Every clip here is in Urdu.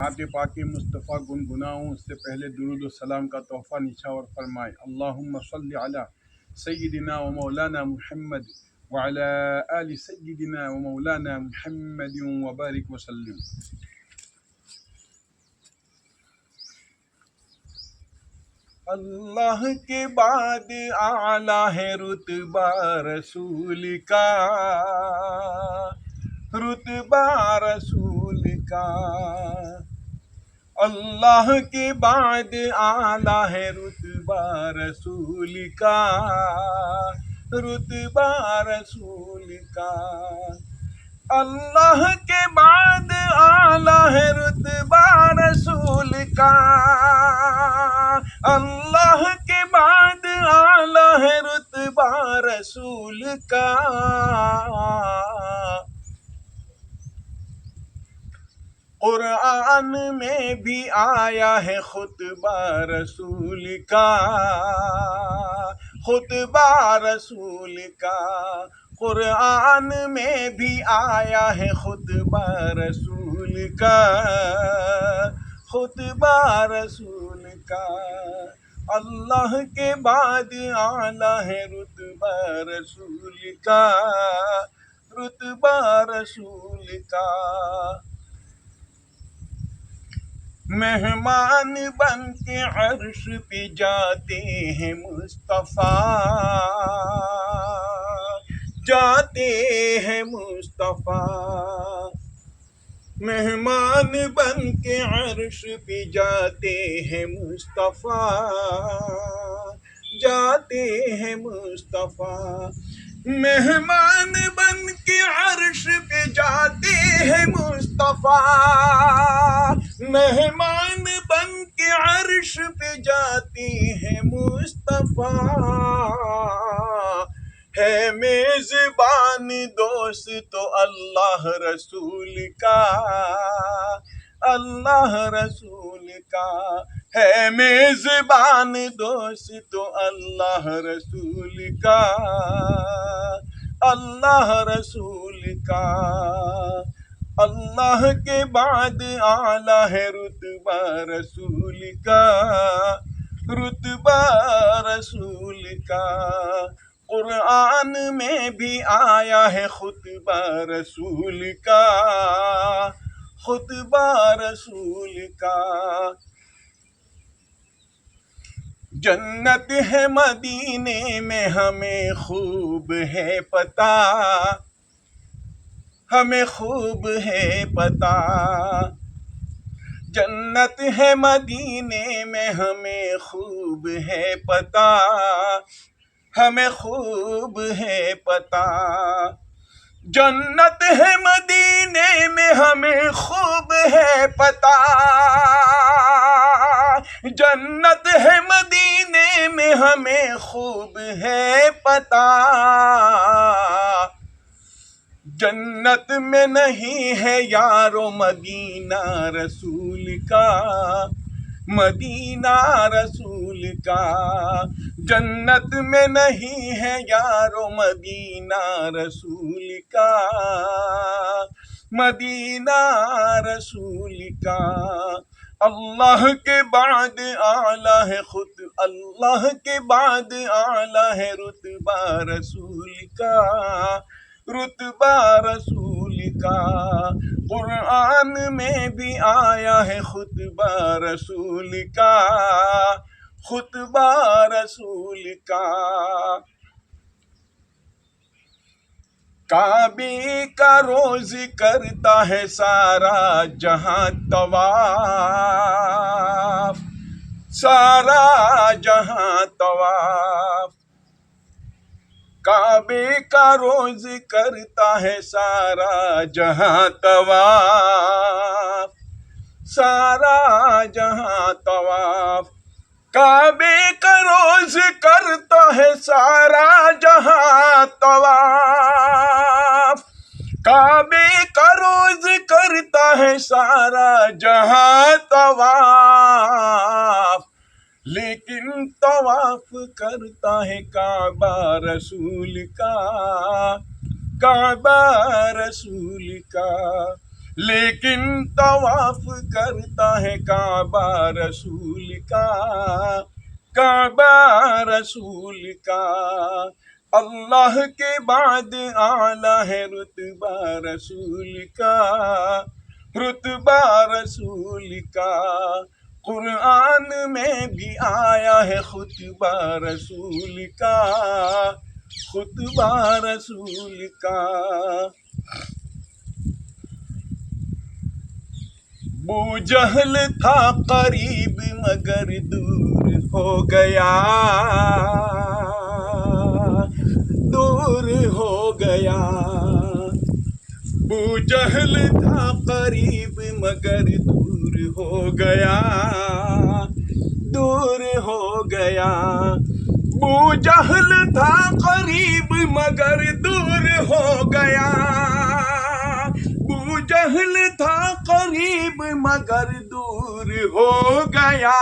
نعت پاک مصطفیٰ گنگناؤں اس سے پہلے درود و سلام کا تحفہ نچھاور فرمائے۔ اللہم صلی علی سیدنا و مولانا محمد وعلی آل سیدنا و مولانا محمد وبارک وسلم۔ اللہ کے بعد اعلیٰ ہے رتبہ رسول کا، رتبہ رسول کا۔ اللہ کے بعد اعلیٰ ہے رتبہ رسول کا، رتبہ رسول کا۔ اللہ کے بعد اعلیٰ ہے رتبہ رسول کا، اللہ کے بعد اعلیٰ ہے رتبہ رسول کا۔ قرآن میں بھی آیا ہے خطبہ رسول کا، خطبہ رسول کا۔ قرآن میں بھی آیا ہے خطبہ رسول کا، خطبہ رسول کا۔ اللہ کے بعد اعلیٰ ہے رتبہ رسول کا، رتبہ رسول کا۔ مہمان بن کے عرش پہ جاتے ہیں مصطفیٰ، جاتے ہیں مصطفیٰ۔ مہمان بن کے عرش پہ جاتے ہیں مصطفیٰ، جاتے ہیں مصطفیٰ۔ مہمان بن کے عرش پہ جاتے ہیں مصطفیٰ، مہمان بن کے عرش پہ جاتے ہیں مصطفیٰ۔ ہے میزبان دوست تو اللہ رسول کا، اللہ رسول کا۔ ہے میزبان دوست تو اللہ رسول کا، اللہ رسول کا۔ اللہ کے بعد اعلیٰ ہے رتبہ رسول کا، رتبہ رسول کا۔ قرآن میں بھی آیا ہے خطبہ رسول کا، خطبہ رسول کا۔ جنت ہے مدینے میں ہمیں خوب ہے پتہ، ہمیں خوب ہے پتہ۔ جنت ہے مدینے میں ہمیں خوب ہے پتہ، ہمیں خوب ہے پتہ۔ جنت ہے مدینے میں ہمیں خوب ہے پتہ، جنت ہے مدینے میں ہمیں خوب ہے پتہ۔ جنت میں نہیں ہے یارو مدینہ رسول کا، مدینہ رسول کا۔ جنت میں نہیں ہے یارو مدینہ رسول کا، مدینہ رسول کا۔ اللہ کے بعد اعلیٰ ہے خود، اللہ کے بعد اعلیٰ ہے رتبہ رسول کا، رتبہ رسول کا۔ قرآن میں بھی آیا ہے خطبہ رسول کا، خطبہ رسول کا۔ کعبے کا روز کرتا ہے سارا جہاں طواف، سارا جہاں طواف۔ کعبے کا روز کرتا ہے سارا جہاں طواف، سارا جہاں طواف۔ کعبے کا روز کرتا ہے سارا جہاں طواف، کعبے کا روز کرتا ہے سارا جہاں طواف۔ لیکن طواف کرتا ہے کعبہ رسول کا، کعبہ رسول کا۔ لیکن طواف کرتا ہے کعبہ رسول کا، کعبہ رسول کا، اللہ کے بعد اعلیٰ ہے رتبہ رسول کا، رتبہ رسول کا، قرآن میں بھی آیا ہے خطبہ رسول کا، خطبہ رسول کا۔ بو جہل تھا قریب مگر دور ہو گیا، دور ہو گیا، بو جہل تھا قریب مگر دور ہو گیا، دور ہو گیا، بو جہل تھا قریب مگر دور ہو گیا، بو جہل تھا قریب مگر دور ہو گیا،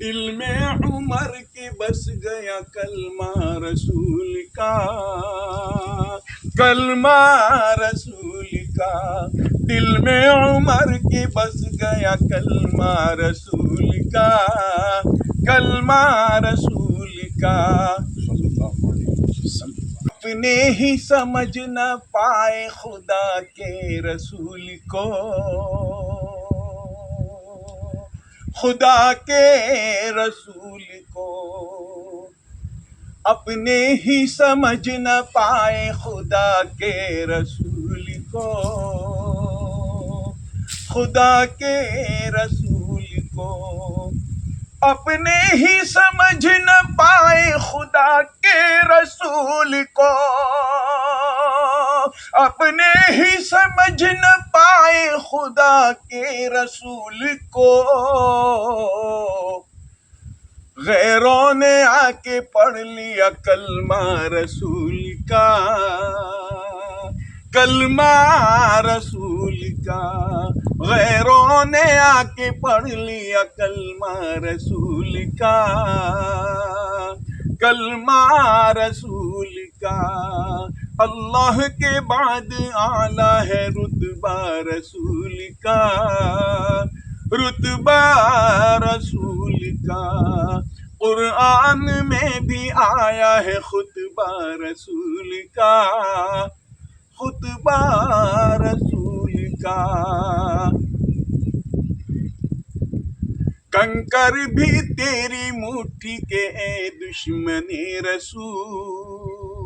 دل میں عمر کے بس گیا کلمہ رسول کا، کلمہ رسول کا، دل میں عمر کے بس گیا کلمہ رسول کا، کلمہ رسول کا، صلی اللہ علیہ وسلم۔ اپنے ہی سمجھ نہ پائے خدا کے رسول کو، خدا کے رسول کو، اپنے ہی سمجھ نہ پائے خدا کے رسول کو، خدا کے رسول کو، اپنے ہی سمجھ نہ پائے خدا کے رسول کو، اپنے ہی سمجھ نہ پائے خدا کے رسول کو، غیروں نے آ کے پڑھ لیا کلمہ رسول کا، کلمہ رسول کا، غیروں نے آ کے پڑھ لیا کلمہ رسول کا، کلمہ رسول کا، اللہ کے بعد اعلیٰ ہے رتبہ رسول کا، رتبہ رسول کا، قرآن میں بھی آیا ہے خطبہ رسول کا، خطبہ رسول کا۔ کنکر بھی تیری مٹھی کے اے دشمن رسول،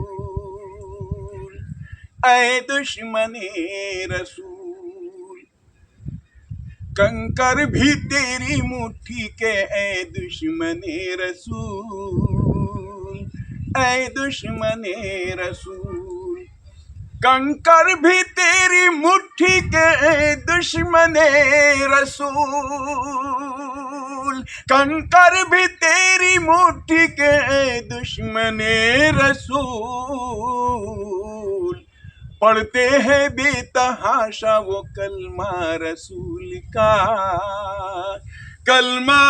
اے دشمن رسول، کنکر بھی تیری مٹھی کے اے دشمن رسول، اے دشمن رسول، کنکر بھی تیری مٹھی کے اے دشمن رسول، کنکر بھی تیری مٹھی کے اے دشمن رسول، پڑھتے ہیں بے تحاشا وہ کلمہ رسول کا، کلمہ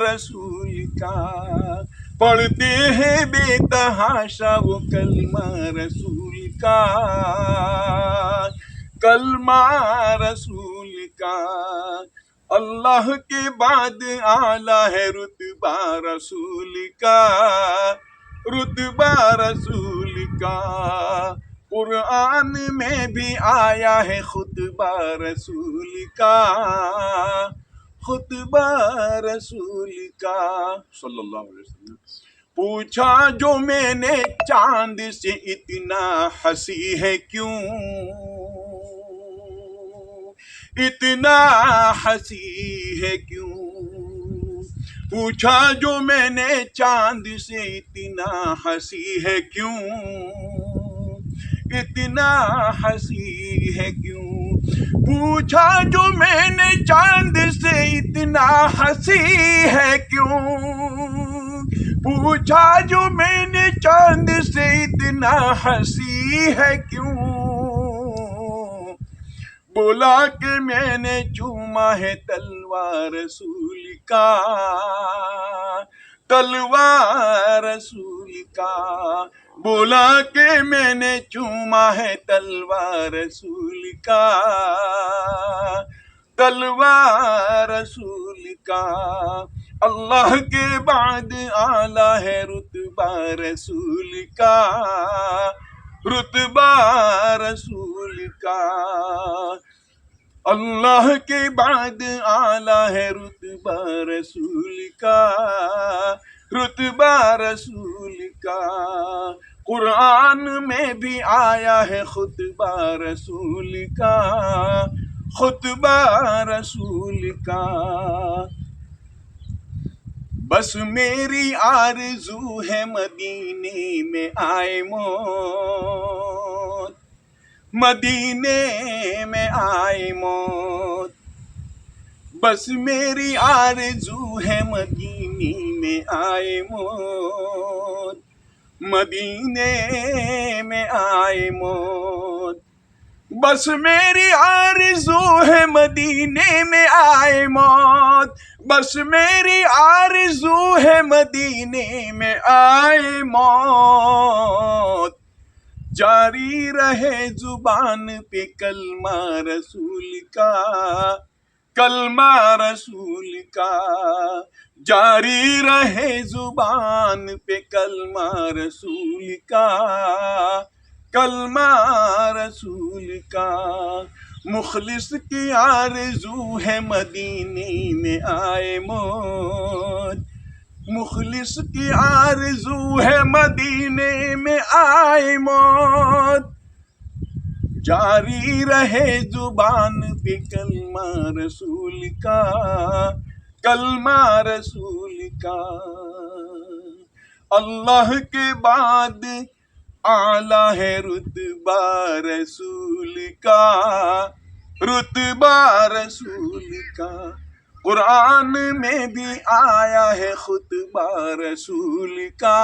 رسول کا، پڑھتے ہیں بے تحاشا وہ کلمہ رسول کا، کلمہ رسول کا، اللہ کے بعد اعلیٰ ہے رتبہ رسول کا، رتبہ رسول کا، قرآن میں بھی آیا ہے خطبہ رسول کا، خطبہ رسول کا، صلی اللہ علیہ وسلم۔ پوچھا جو میں نے چاند سے اتنا ہنسی ہے کیوں، اتنا ہنسی ہے کیوں، پوچھا جو میں نے چاند سے اتنا ہنسی ہے کیوں، اتنا ہنسی ہے کیوں، پوچھا جو میں نے چاند سے اتنا ہنسی ہے کیوں، پوچھا جو میں نے چاند سے اتنا ہنسی ہے کیوں، بولا کہ میں نے چوما ہے تلوار رسول کا، تلوار رسول رسول کا، بولا کہ میں نے چوما ہے تلوار رسول کا، تلوار رسول کا، اللہ کے بعد اعلیٰ ہے رتبہ رسول کا، رتبہ رسول کا، اللہ کے بعد اعلیٰ ہے رتبہ رسول کا، رتبہ رسول کا، قرآن میں بھی آیا ہے خطبہ رسول کا، خطبہ رسول کا، بس میری آرزو ہے مدینے میں آئے موت، مدینے میں آئے موت، بس میری آرزو ہے مدینے میں آئے موت، مدینے میں آئے موت، بس میری آرزو ہے مدینے میں آئے موت، بس میری آرزو ہے مدینے میں آئے موت، جاری رہے زبان پہ کلمہ رسول کا، کلمہ رسول کا، جاری رہے زبان پہ کلمہ رسول کا، کلمہ رسول کا، مخلص کی آرزو ہے مدینے میں آئے موت، مخلص کی آرزو ہے مدینے میں آئے موت، جاری رہے زبان پہ کلمہ رسول کا، کلمہ رسول کا، اللہ کے بعد اعلیٰ ہے رتبہ رسول کا، رتبہ رسول کا، قرآن میں بھی آیا ہے خطبہ رسول کا،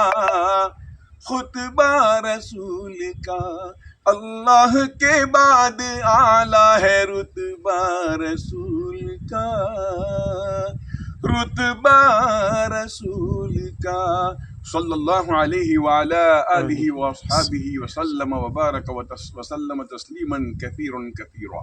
خطبہ رسول کا، اللہ کے بعد اعلیٰ ہے رتبہ رسول کا، رتبہ رسول کا، صلی اللہ علیہ وعلی آلہ واصحابہ وسلم وبارک وسلم تسلیما کثیرا کثیرا۔